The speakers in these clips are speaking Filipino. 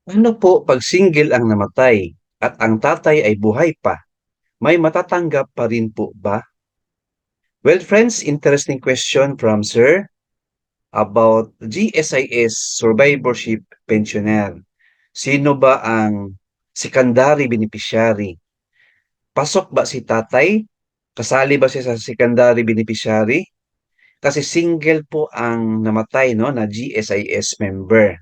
Ano po pag single ang namatay at ang tatay ay buhay pa? May matatanggap pa rin po ba? Well, friends, interesting question from Sir about GSIS survivorship pensioner. Sino ba ang secondary beneficiary? Pasok ba si tatay? Kasali ba siya sa secondary beneficiary? Kasi single po ang namatay no na GSIS member.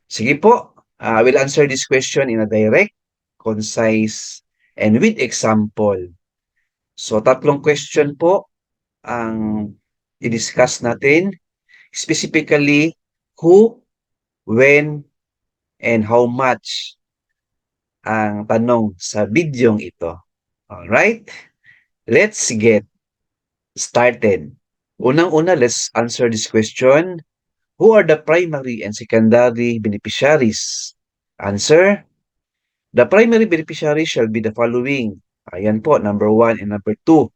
Sige po, I will answer this question in a direct, concise, and with example. So, tatlong question po ang i-discuss natin. Specifically, who, when, and how much ang tanong sa bidyong ito. Alright? Let's get started. Unang-una, let's answer this question. Who are the primary and secondary beneficiaries? Answer, the primary beneficiary shall be the following. Ayan po, number 1 and number 2.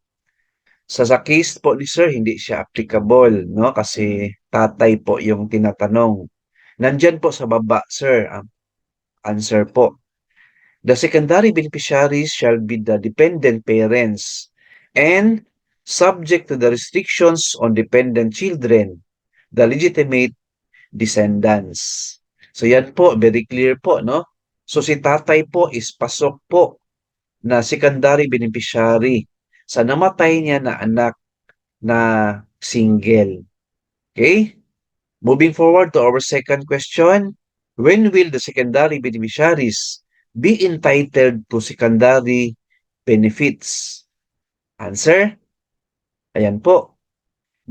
Sa case po ni Sir, hindi siya applicable, no? Kasi tatay po yung tinatanong. Nandyan po sa baba, Sir, ang answer po. The secondary beneficiaries shall be the dependent parents and subject to the restrictions on dependent children, the legitimate descendants. So yan po, very clear po, no? So si tatay po is pasok po na secondary beneficiary sa namatay niya na anak na single. Okay? Moving forward to our second question, when will the secondary beneficiaries be entitled to secondary benefits? Answer, ayan po.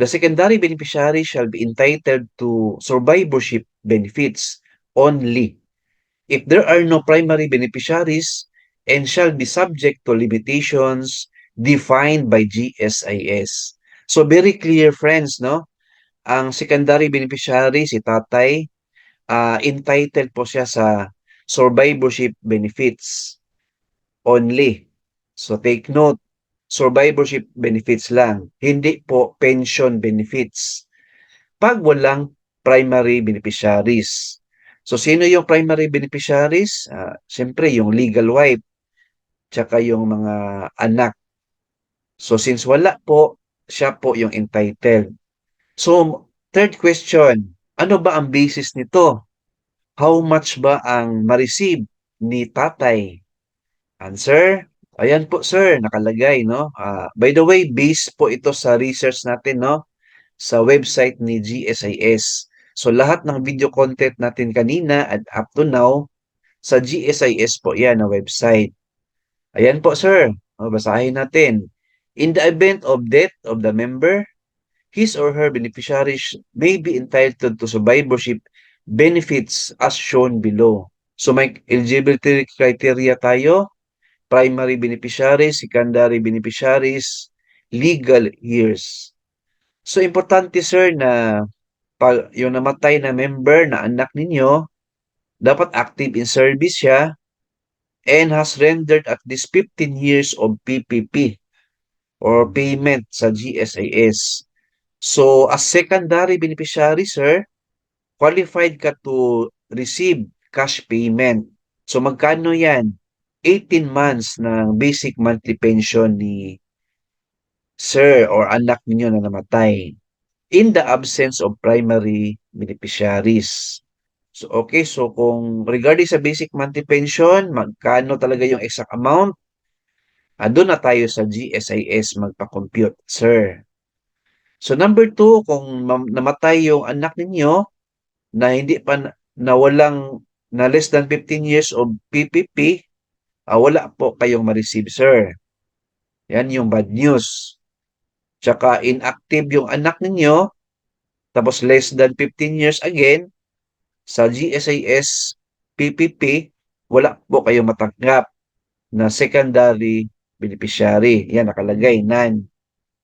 The secondary beneficiary shall be entitled to survivorship benefits only if there are no primary beneficiaries and shall be subject to limitations defined by GSIS. So very clear, friends, no? Ang secondary beneficiary si tatay, entitled po siya sa survivorship benefits only. So take note, survivorship benefits lang, hindi po pension benefits. Pag walang primary beneficiaries. So sino yung primary beneficiaries? Siyempre yung legal wife, tsaka yung mga anak. So since wala po, siya po yung entitled. So third question, ano ba ang basis nito? How much ba ang ma-receive ni tatay? Answer, ayan po sir, nakalagay, no? By the way, based po ito sa research natin, no? Sa website ni GSIS. So lahat ng video content natin kanina at up to now, sa GSIS po yan na website. Ayan po sir, basahin natin. In the event of death of the member, his or her beneficiaries may be entitled to survivorship benefits as shown below. So may eligibility criteria tayo, primary beneficiaries, secondary beneficiaries, legal years. So importante sir na pag yung namatay na member na anak ninyo, dapat active in service siya and has rendered at least 15 years of PPP or payment sa GSIS. So, as secondary beneficiary, sir, qualified ka to receive cash payment. So, magkano yan? 18 months ng basic monthly pension ni sir or anak ninyo na namatay in the absence of primary beneficiaries. So, okay. So, kung regarding sa basic monthly pension, magkano talaga yung exact amount? Doon na tayo sa GSIS magpa-compute, sir. So, number 2, kung namatay yung anak ninyo na hindi pa na walang na less than 15 years of PPP, wala po kayong ma-receive, sir. Yan yung bad news. Tsaka inactive yung anak ninyo, tapos less than 15 years again, sa GSIS PPP, wala po kayong matanggap na secondary beneficiary. Yan, nakalagay, none.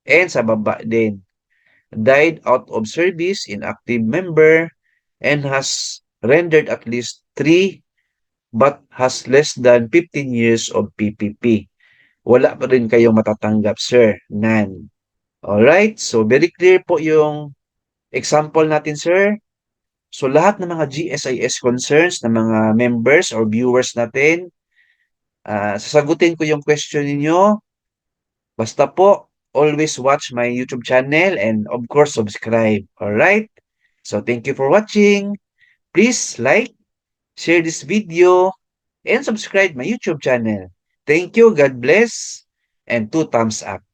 And sa baba din, died out of service, inactive member, and has rendered at least 3 but has less than 15 years of PPP. Wala pa rin kayong matatanggap, sir. None. Alright? So, very clear po yung example natin, sir. So lahat ng mga GSIS concerns ng mga members or viewers natin, sasagutin ko yung question ninyo. Basta po, always watch my YouTube channel and of course subscribe. Alright? So thank you for watching. Please like, share this video, and subscribe my YouTube channel. Thank you, God bless, and 2 thumbs up.